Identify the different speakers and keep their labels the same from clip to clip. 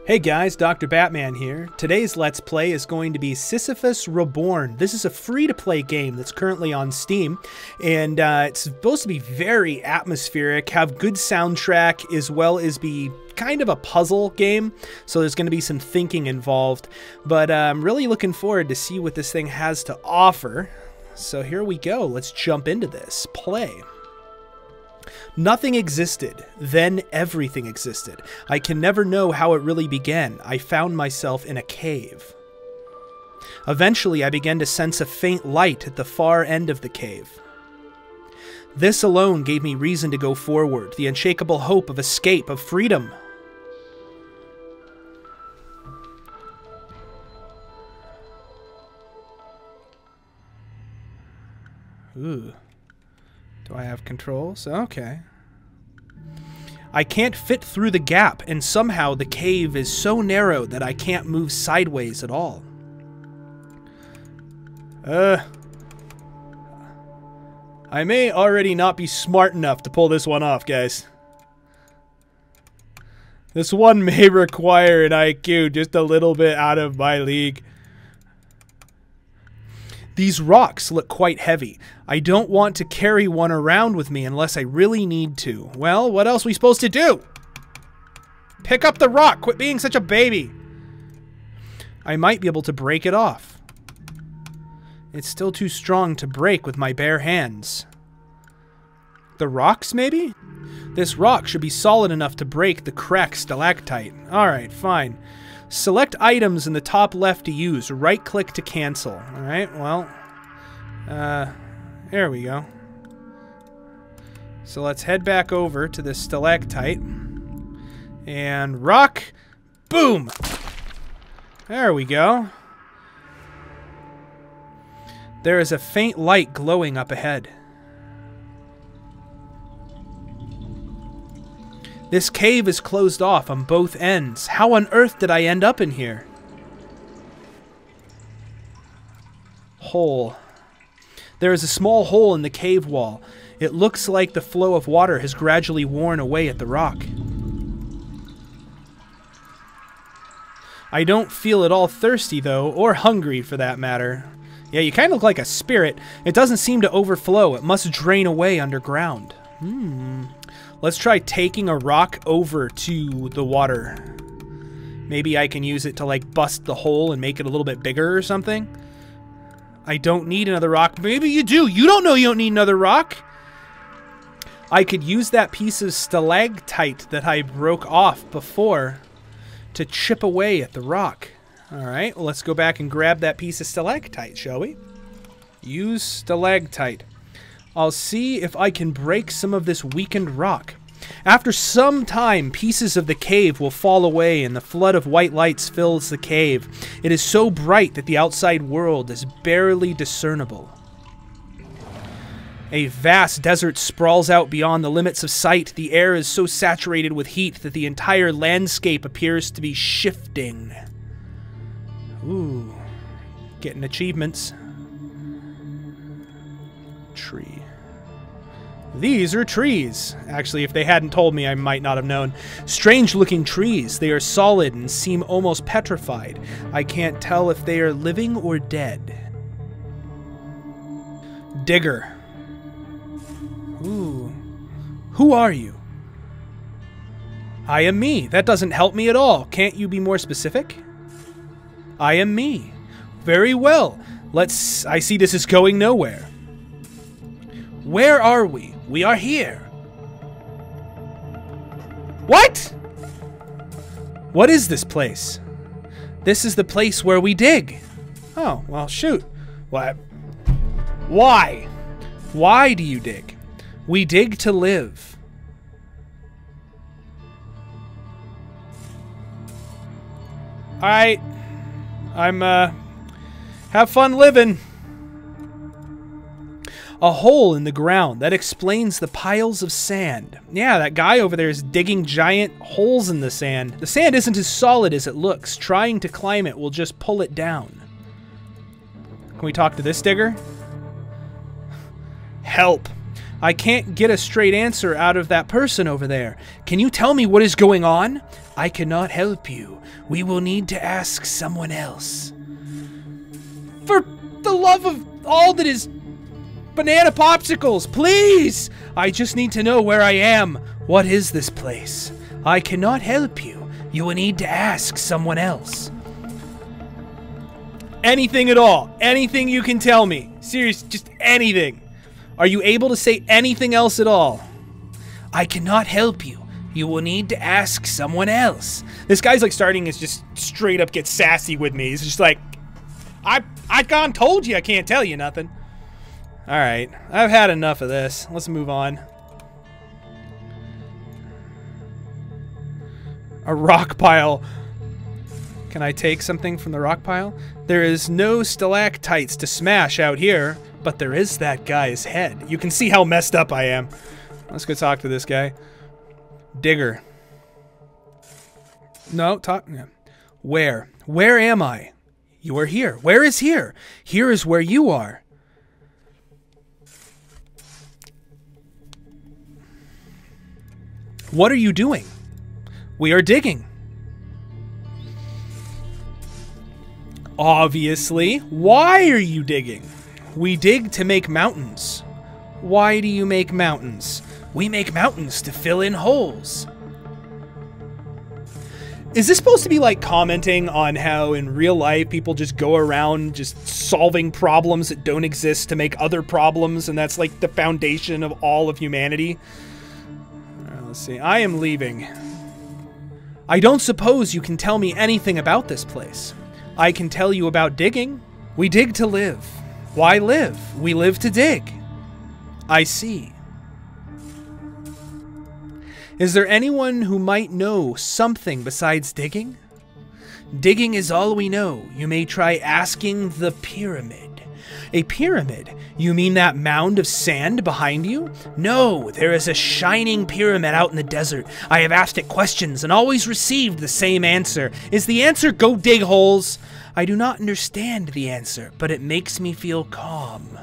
Speaker 1: Hey guys, Dr. Batman here. Today's Let's Play is going to be Sisyphus Reborn. This is a free-to-play game that's currently on Steam, and it's supposed to be very atmospheric, have good soundtrack, as well as be kind of a puzzle game, so there's going to be some thinking involved. But I'm really looking forward to see what this thing has to offer. So here we go. Let's jump into this. Play. Nothing existed, then everything existed. I can never know how it really began. I found myself in a cave. Eventually, I began to sense a faint light at the far end of the cave. This alone gave me reason to go forward, the unshakable hope of escape, of freedom. Ooh. Do I have controls? Okay. I can't fit through the gap, and somehow the cave is so narrow that I can't move sideways at all. I may already not be smart enough to pull this one off, guys. This one may require an IQ just a little bit out of my league. These rocks look quite heavy. I don't want to carry one around with me unless I really need to. Well, what else are we supposed to do? Pick up the rock! Quit being such a baby! I might be able to break it off. It's still too strong to break with my bare hands. The rocks, maybe? This rock should be solid enough to break the cracked stalactite. Alright, fine. Select items in the top left to use. Right-click to cancel. Alright, well... there we go. So let's head back over to the stalactite. And rock! Boom! There we go. There is a faint light glowing up ahead. This cave is closed off on both ends. How on earth did I end up in here? Hole. There is a small hole in the cave wall. It looks like the flow of water has gradually worn away at the rock. I don't feel at all thirsty, though, or hungry for that matter. Yeah, you kind of look like a spirit. It doesn't seem to overflow. It must drain away underground. Let's try taking a rock over to the water. Maybe I can use it to, like, bust the hole and make it a little bit bigger or something. I don't need another rock. Maybe you do. You don't know you don't need another rock. I could use that piece of stalactite that I broke off before to chip away at the rock. Alright, well, let's go back and grab that piece of stalactite, shall we? Use stalactite. I'll see if I can break some of this weakened rock. After some time, pieces of the cave will fall away and the flood of white lights fills the cave. It is so bright that the outside world is barely discernible. A vast desert sprawls out beyond the limits of sight. The air is so saturated with heat that the entire landscape appears to be shifting. Ooh, getting achievements. Tree. These are trees. Actually, if they hadn't told me, I might not have known. Strange-looking trees. They are solid and seem almost petrified. I can't tell if they are living or dead. Digger. Ooh. Who are you? I am me. That doesn't help me at all. Can't you be more specific? I am me. Very well. I see this is going nowhere. Where are we? We are here. What? What is this place? This is the place where we dig. Oh, well, shoot. What? Why? Why do you dig? We dig to live. Alright. Have fun living. A hole in the ground. That explains the piles of sand. Yeah, that guy over there is digging giant holes in the sand. The sand isn't as solid as it looks. Trying to climb it will just pull it down. Can we talk to this digger? Help. I can't get a straight answer out of that person over there. Can you tell me what is going on? I cannot help you. We will need to ask someone else. For the love of all that is banana popsicles, please! I just need to know where I am. What is this place? I cannot help you. You will need to ask someone else. Anything at all. Anything you can tell me. Seriously, just anything. Are you able to say anything else at all? I cannot help you. You will need to ask someone else. This guy's like starting to just straight up get sassy with me. He's just like, I gone told you I can't tell you nothing. Alright, I've had enough of this. Let's move on. A rock pile. Can I take something from the rock pile? There is no stalactites to smash out here, but there is that guy's head. You can see how messed up I am. Let's go talk to this guy. Digger. No, talk. Yeah. Where? Where am I? You are here. Where is here? Here is where you are. What are you doing? We are digging. Obviously. Why are you digging? We dig to make mountains. Why do you make mountains? We make mountains to fill in holes. Is this supposed to be like commenting on how in real life people just go around just solving problems that don't exist to make other problems, and that's like the foundation of all of humanity? All right, let's see. I am leaving. I don't suppose you can tell me anything about this place. I can tell you about digging. We dig to live. Why live? We live to dig. I see. Is there anyone who might know something besides digging? Digging is all we know. You may try asking the pyramid. A pyramid? You mean that mound of sand behind you? No, there is a shining pyramid out in the desert. I have asked it questions and always received the same answer. Is the answer go dig holes? I do not understand the answer, but it makes me feel calm.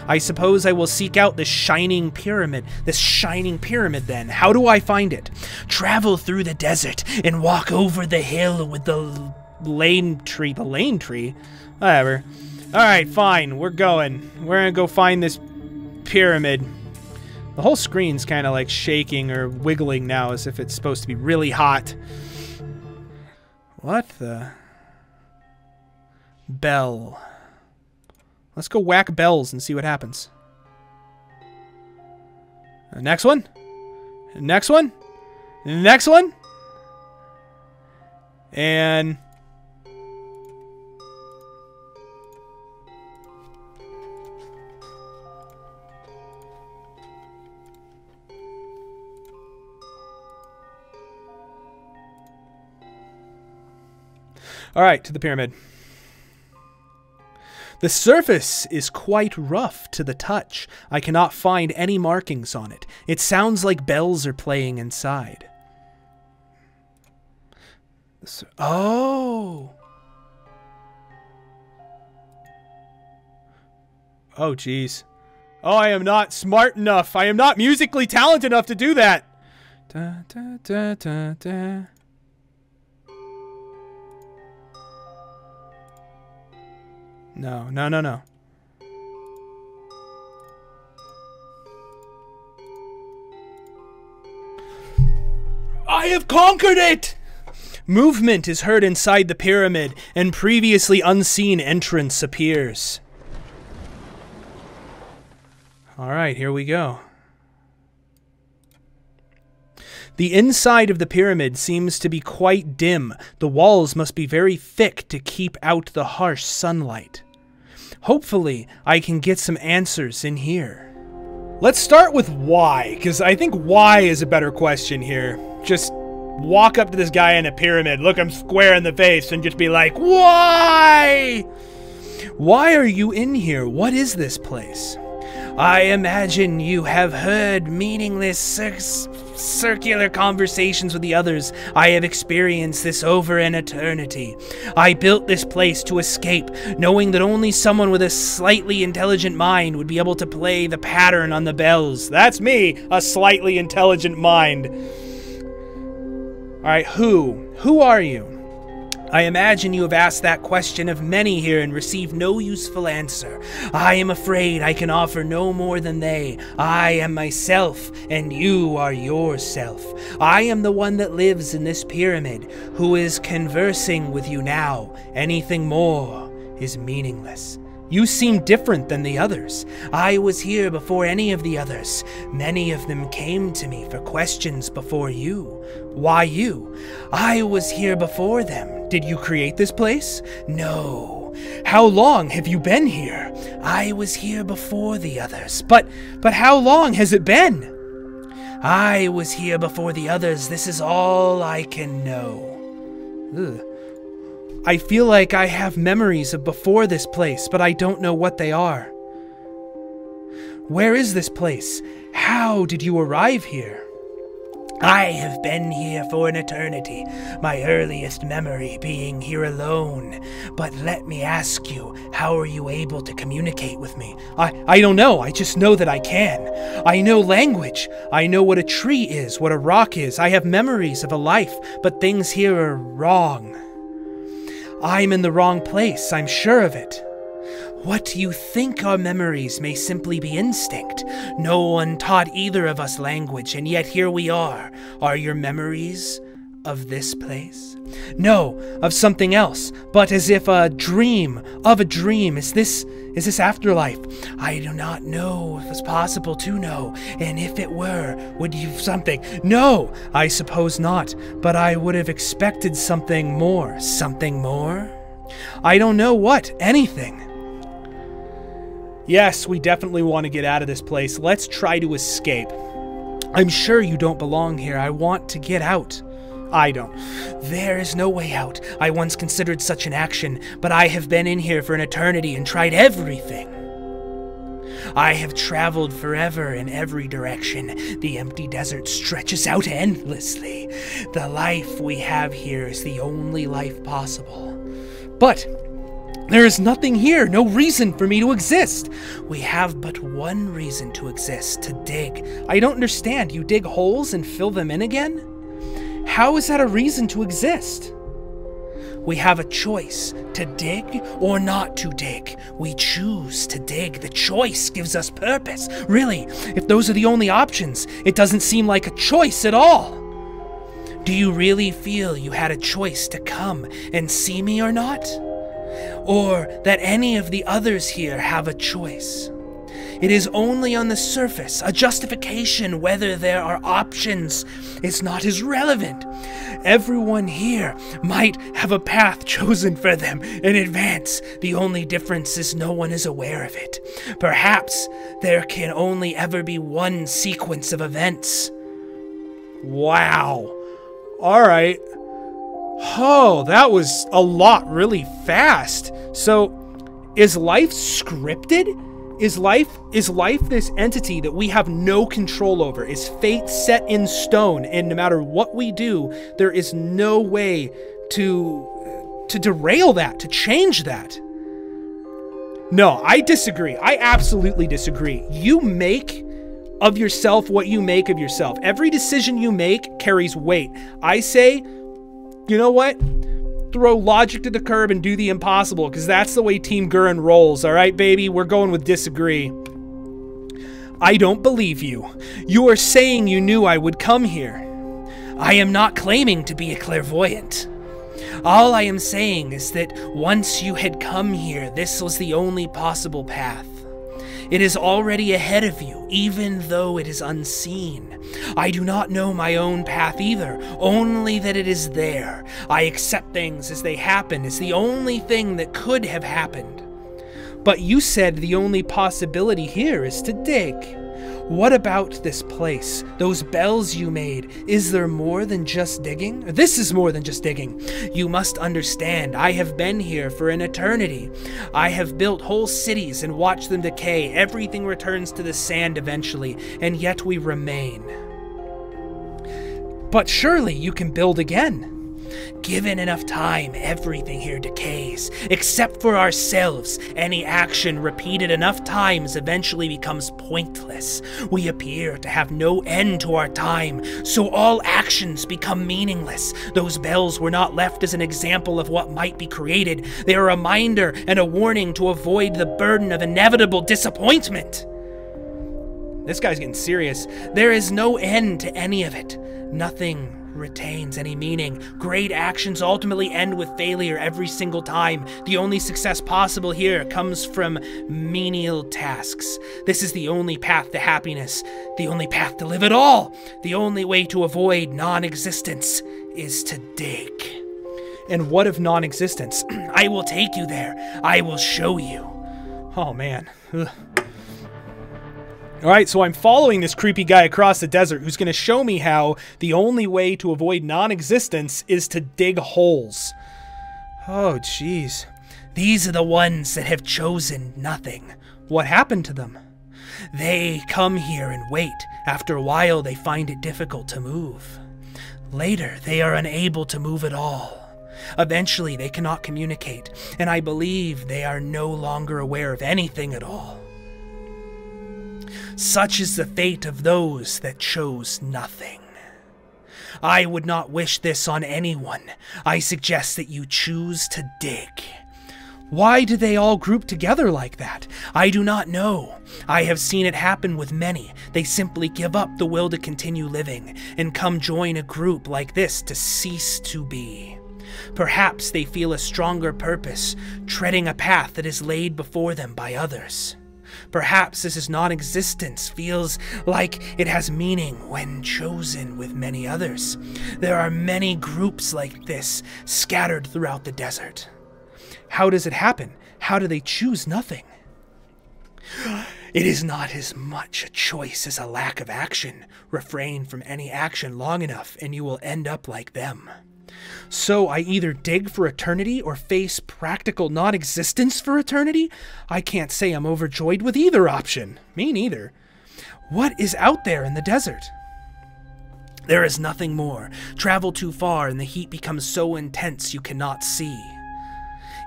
Speaker 1: I suppose I will seek out this shining pyramid. This shining pyramid, then. How do I find it? Travel through the desert and walk over the hill with the lane tree. The lane tree? Whatever. Alright, fine. We're going. We're gonna go find this pyramid. The whole screen's kind of like shaking or wiggling now as if it's supposed to be really hot. What the... Bell. Let's go whack bells and see what happens. Next one. Next one. Next one. And... Alright, to the pyramid. The surface is quite rough to the touch. I cannot find any markings on it. It sounds like bells are playing inside. Oh! Oh, jeez. Oh, I am not smart enough. I am not musically talented enough to do that. Da, da, da, da, da. No, no, no, no. I have conquered it! Movement is heard inside the pyramid, and previously unseen entrance appears. Alright, here we go. The inside of the pyramid seems to be quite dim. The walls must be very thick to keep out the harsh sunlight. Hopefully, I can get some answers in here. Let's start with why, because I think why is a better question here. Just walk up to this guy in a pyramid, look him square in the face, and just be like, why? Why are you in here? What is this place? I imagine you have heard meaningless circular conversations with the others. I have experienced this over an eternity. I built this place to escape, knowing that only someone with a slightly intelligent mind would be able to play the pattern on the bells. That's me, a slightly intelligent mind. Alright, who? Who are you? I imagine you have asked that question of many here and received no useful answer. I am afraid I can offer no more than they. I am myself, and you are yourself. I am the one that lives in this pyramid, who is conversing with you now. Anything more is meaningless. You seem different than the others. I was here before any of the others. Many of them came to me for questions before you. Why you? I was here before them. Did you create this place? No. How long have you been here? I was here before the others. But how long has it been? I was here before the others. This is all I can know. Ugh. I feel like I have memories of before this place, but I don't know what they are. Where is this place? How did you arrive here? I have been here for an eternity, my earliest memory being here alone. But let me ask you, how are you able to communicate with me? I don't know, I just know that I can. I know language. I know what a tree is, what a rock is. I have memories of a life, but things here are wrong. I'm in the wrong place, I'm sure of it. What you think are memories may simply be instinct. No one taught either of us language, and yet here we are. Are your memories of this place? No, of something else, but as if a dream of a dream. Is this afterlife? I do not know if it's possible to know, and if it were, would you something? No, I suppose not, but I would have expected something more. Something more? I don't know what, anything. Yes, we definitely want to get out of this place. Let's try to escape. I'm sure you don't belong here. I want to get out. I don't. There is no way out. I once considered such an action, but I have been in here for an eternity and tried everything. I have traveled forever in every direction. The empty desert stretches out endlessly. The life we have here is the only life possible. But there is nothing here, no reason for me to exist. We have but one reason to exist, to dig. I don't understand. You dig holes and fill them in again? How is that a reason to exist? We have a choice, to dig or not to dig. We choose to dig. The choice gives us purpose. Really, if those are the only options, it doesn't seem like a choice at all. Do you really feel you had a choice to come and see me or not? Or that any of the others here have a choice? It is only on the surface. A justification whether there are options is not as relevant. Everyone here might have a path chosen for them in advance. The only difference is no one is aware of it. Perhaps there can only ever be one sequence of events. Wow. All right. Oh, that was a lot really fast. So, is life scripted? Is life this entity that we have no control over? Is fate set in stone, and no matter what we do, there is no way to derail that, to change that? No, I disagree. I absolutely disagree. You make of yourself what you make of yourself. Every decision you make carries weight. I say, you know what? Throw logic to the curb and do the impossible, because that's the way Team Gurren rolls, alright, baby? We're going with disagree. I don't believe you. You are saying you knew I would come here. I am not claiming to be a clairvoyant. All I am saying is that once you had come here, this was the only possible path. It is already ahead of you, even though it is unseen. I do not know my own path either, only that it is there. I accept things as they happen as the only thing that could have happened. But you said the only possibility here is to dig. What about this place? Those bells you made, is there more than just digging? This is more than just digging. You must understand, I have been here for an eternity. I have built whole cities and watched them decay. Everything returns to the sand eventually, and yet we remain. But surely you can build again. Given enough time, everything here decays, except for ourselves. Any action repeated enough times eventually becomes pointless. We appear to have no end to our time, so all actions become meaningless. Those bells were not left as an example of what might be created. They are a reminder and a warning to avoid the burden of inevitable disappointment. This guy's getting serious. There is no end to any of it. Nothing retains any meaning. Great actions ultimately end with failure every single time. The only success possible here comes from menial tasks. This is the only path to happiness, the only path to live at all. The only way to avoid non-existence is to dig. And what of non-existence? I will take you there. I will show you. Oh, man. Ugh. Alright, so I'm following this creepy guy across the desert who's going to show me how the only way to avoid non-existence is to dig holes. Oh, jeez. These are the ones that have chosen nothing. What happened to them? They come here and wait. After a while, they find it difficult to move. Later, they are unable to move at all. Eventually, they cannot communicate, and I believe they are no longer aware of anything at all. Such is the fate of those that chose nothing. I would not wish this on anyone. I suggest that you choose to dig. Why do they all group together like that? I do not know. I have seen it happen with many. They simply give up the will to continue living and come join a group like this to cease to be. Perhaps they feel a stronger purpose, treading a path that is laid before them by others. Perhaps this non-existence feels like it has meaning when chosen with many others. There are many groups like this scattered throughout the desert. How does it happen? How do they choose nothing? It is not as much a choice as a lack of action. Refrain from any action long enough and you will end up like them. So I either dig for eternity or face practical non-existence for eternity? I can't say I'm overjoyed with either option. Me neither. What is out there in the desert? There is nothing more. Travel too far and the heat becomes so intense you cannot see.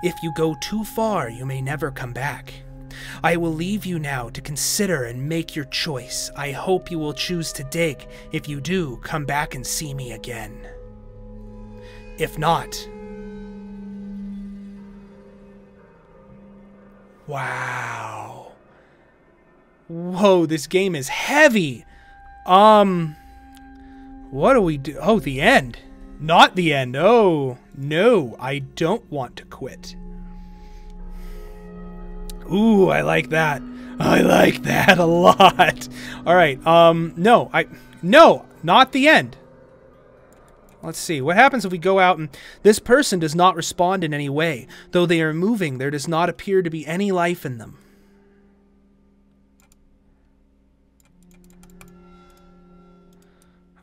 Speaker 1: If you go too far, you may never come back. I will leave you now to consider and make your choice. I hope you will choose to dig. If you do, come back and see me again. If not... Wow. Whoa, this game is heavy. What do we do? Oh, the end. Not the end. Oh, no, I don't want to quit. Ooh, I like that. I like that a lot. All right. No, not the end. Let's see. What happens if we go out and this person does not respond in any way? Though they are moving, there does not appear to be any life in them.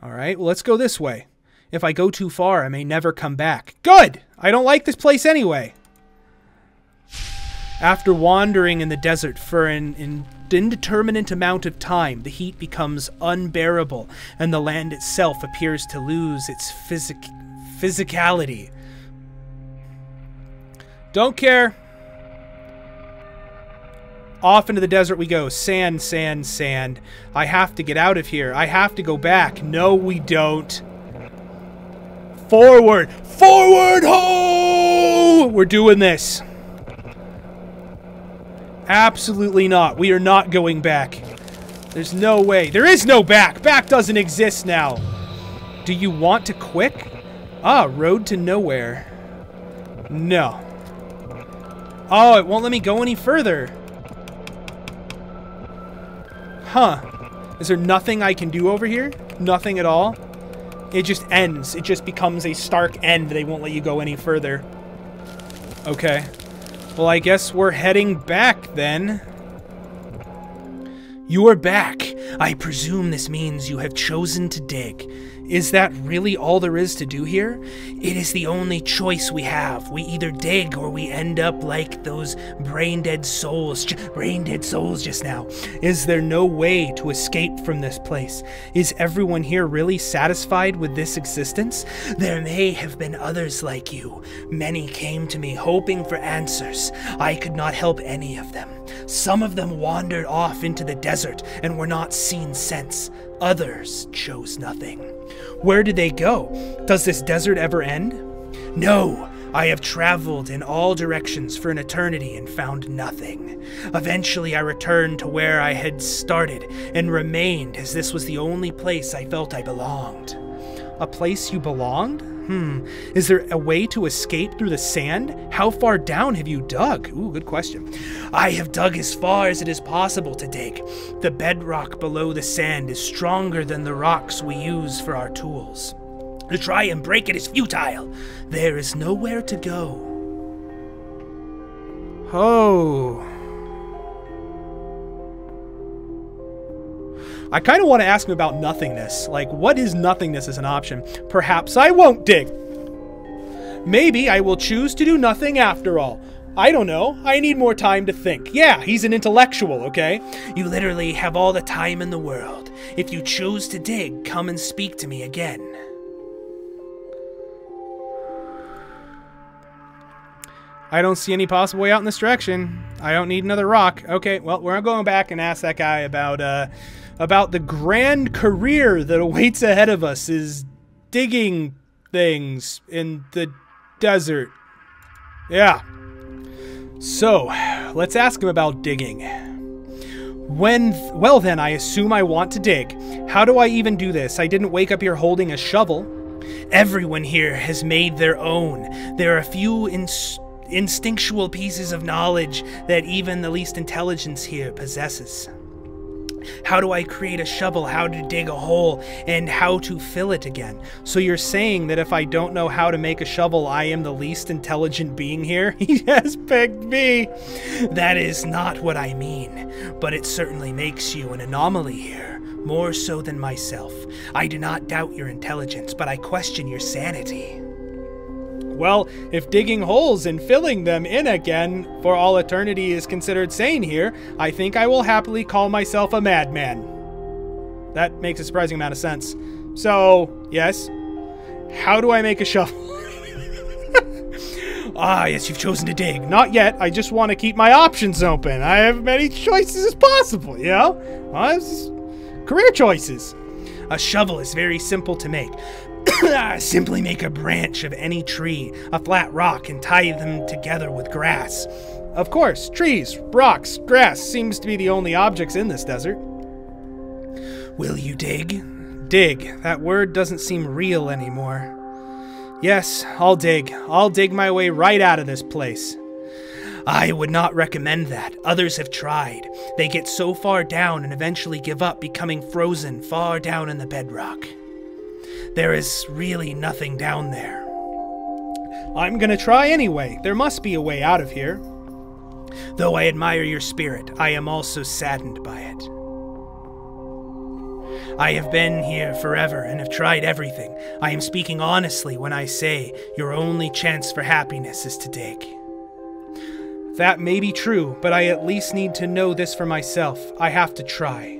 Speaker 1: All right, well, let's go this way. If I go too far, I may never come back. Good! I don't like this place anyway. After wandering in the desert for an indeterminate amount of time, the heat becomes unbearable, and the land itself appears to lose its physicality. Don't care. Off into the desert we go. Sand, sand, sand. I have to get out of here. I have to go back. No, we don't. Forward! Forward! Ho! We're doing this. Absolutely not. We are not going back. There's no way. There is no back. Back doesn't exist now. Do you want to quit? Ah, road to nowhere. No. Oh, it won't let me go any further. Huh. Is there nothing I can do over here? Nothing at all? It just ends. It just becomes a stark end. They won't let you go any further. Okay. Well, I guess we're heading back, then. You are back. I presume this means you have chosen to dig. Is that really all there is to do here? It is the only choice we have. We either dig or we end up like those brain-dead souls just now. Is there no way to escape from this place? Is everyone here really satisfied with this existence? There may have been others like you. Many came to me hoping for answers. I could not help any of them. Some of them wandered off into the desert and were not seen since. Others chose nothing. Where did they go? Does this desert ever end? No, I have traveled in all directions for an eternity and found nothing. Eventually I returned to where I had started and remained, as this was the only place I felt I belonged. A place you belonged? Is there a way to escape through the sand? How far down have you dug? Ooh, good question. I have dug as far as it is possible to dig. The bedrock below the sand is stronger than the rocks we use for our tools. To try and break it is futile. There is nowhere to go. Oh. I kind of want to ask him about nothingness. Like, what is nothingness as an option? Perhaps I won't dig. Maybe I will choose to do nothing after all. I don't know. I need more time to think. Yeah, he's an intellectual, okay? You literally have all the time in the world. If you choose to dig, come and speak to me again. I don't see any possible way out in this direction. I don't need another rock. Okay, well, we're going back and ask that guy about the grand career that awaits ahead of us, is digging things in the desert. Yeah. So, let's ask him about digging. Well then, I assume I want to dig. How do I even do this? I didn't wake up here holding a shovel. Everyone here has made their own. There are a few instinctual pieces of knowledge that even the least intelligence here possesses. How do I create a shovel, how to dig a hole, and how to fill it again? So you're saying that if I don't know how to make a shovel, I am the least intelligent being here? He has picked me! That is not what I mean, but it certainly makes you an anomaly here, more so than myself. I do not doubt your intelligence, but I question your sanity. Well, if digging holes and filling them in again for all eternity is considered sane here, I think I will happily call myself a madman. That makes a surprising amount of sense. So, yes. How do I make a shovel? Ah, yes, you've chosen to dig. Not yet. I just want to keep my options open. I have many choices as possible, you know? Well, career choices. A shovel is very simple to make. Simply make a branch of any tree, a flat rock, and tie them together with grass. Of course, trees, rocks, grass seems to be the only objects in this desert. Will you dig? Dig. That word doesn't seem real anymore. Yes, I'll dig. I'll dig my way right out of this place. I would not recommend that. Others have tried. They get so far down and eventually give up, becoming frozen far down in the bedrock. There is really nothing down there. I'm gonna try anyway. There must be a way out of here. Though I admire your spirit, I am also saddened by it. I have been here forever and have tried everything. I am speaking honestly when I say your only chance for happiness is to dig. That may be true, but I at least need to know this for myself. I have to try.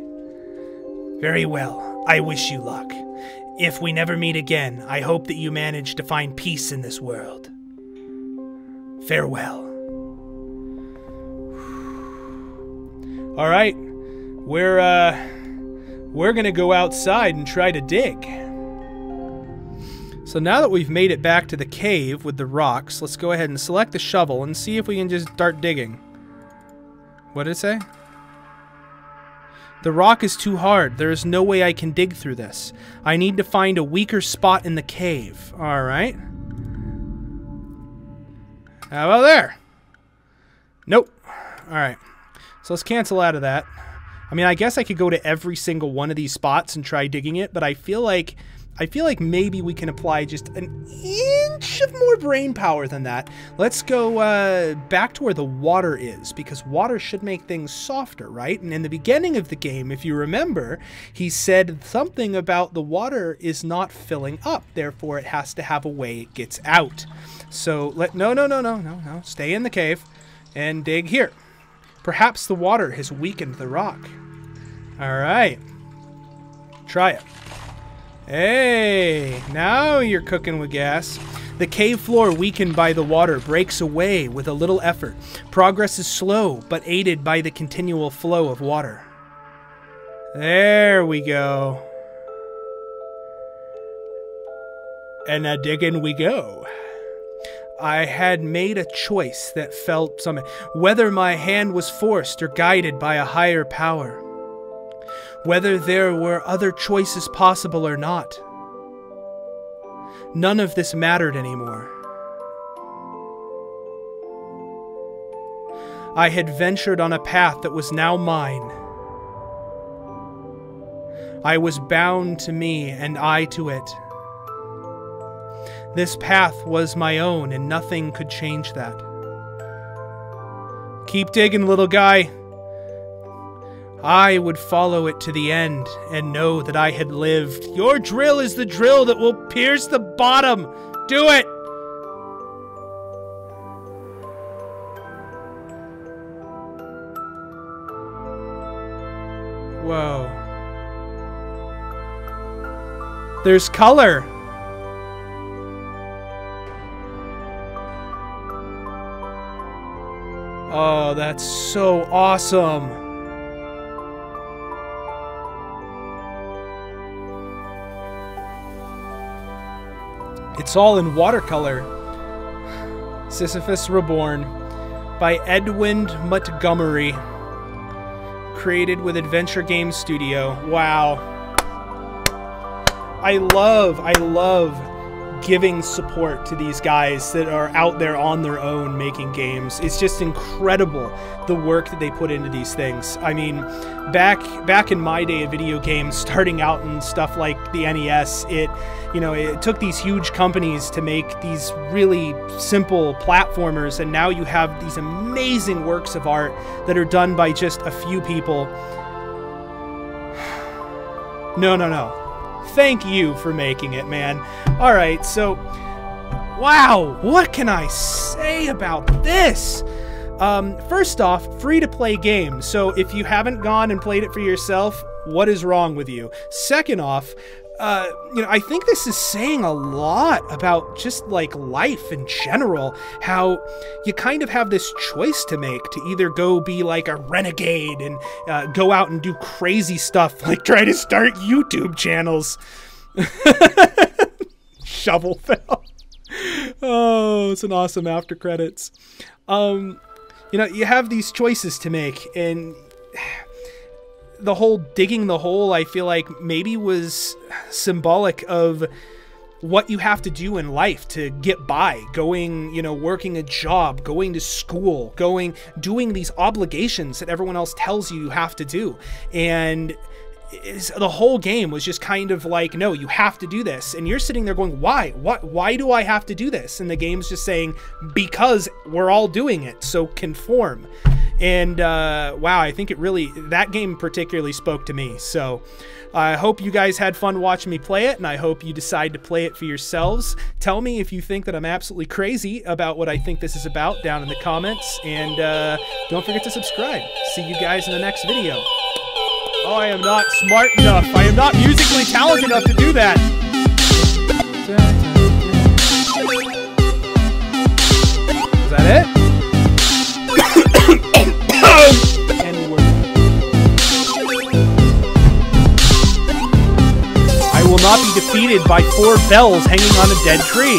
Speaker 1: Very well. I wish you luck. If we never meet again, I hope that you manage to find peace in this world. Farewell. All right, we're gonna go outside and try to dig. So now that we've made it back to the cave with the rocks, let's go ahead and select the shovel and see if we can just start digging. What did it say? The rock is too hard. There is no way I can dig through this. I need to find a weaker spot in the cave. Alright. How about there? Nope. Alright. So let's cancel out of that. I mean, I guess I could go to every single one of these spots and try digging it, but I feel like I feel like maybe we can apply just an inch of more brain power than that. Let's go back to where the water is, because water should make things softer, right? And in the beginning of the game, if you remember, he said something about the water is not filling up, therefore it has to have a way it gets out. So no, stay in the cave and dig here. Perhaps the water has weakened the rock. All right, try it. Hey, now you're cooking with gas. The cave floor, weakened by the water, breaks away with a little effort. Progress is slow, but aided by the continual flow of water. There we go. And now digging we go. I had made a choice that felt something, whether my hand was forced or guided by a higher power. Whether there were other choices possible or not. None of this mattered anymore. I had ventured on a path that was now mine. I was bound to me and I to it. This path was my own and nothing could change that. Keep digging, little guy. I would follow it to the end and know that I had lived. Your drill is the drill that will pierce the bottom. Do it! Whoa. There's color. Oh, that's so awesome. It's all in watercolor. Sisyphus Reborn by Edwin Montgomery. Created with Adventure Game Studio. Wow. I love giving support to these guys that are out there on their own making games. It's just incredible the work that they put into these things. I mean, back in my day of video games, starting out and stuff like the NES, it took these huge companies to make these really simple platformers, and now you have these amazing works of art that are done by just a few people. No. Thank you for making it, man. All right, so, wow, what can I say about this? First off, free-to-play game. So if you haven't gone and played it for yourself, what is wrong with you? Second off, I think this is saying a lot about just like life in general, how you kind of have this choice to make to either go be like a renegade and go out and do crazy stuff, like try to start YouTube channels. Shovel fell. Oh, it's an awesome after credits. You have these choices to make, and the whole digging the hole, I feel like maybe was symbolic of what you have to do in life to get by, going, working a job, going to school, doing these obligations that everyone else tells you have to do. And the whole game was just kind of like, no, you have to do this. And you're sitting there going, why? Why do I have to do this? And the game's just saying, because we're all doing it, so conform. And wow, I think that game particularly spoke to me. So I hope you guys had fun watching me play it, and I hope you decide to play it for yourselves. Tell me if you think that I'm absolutely crazy about what I think this is about down in the comments, and don't forget to subscribe. See you guys in the next video. Oh, I am not smart enough. I am not musically talented enough to do that. Is that it? I will not be defeated by 4 bells hanging on a dead tree.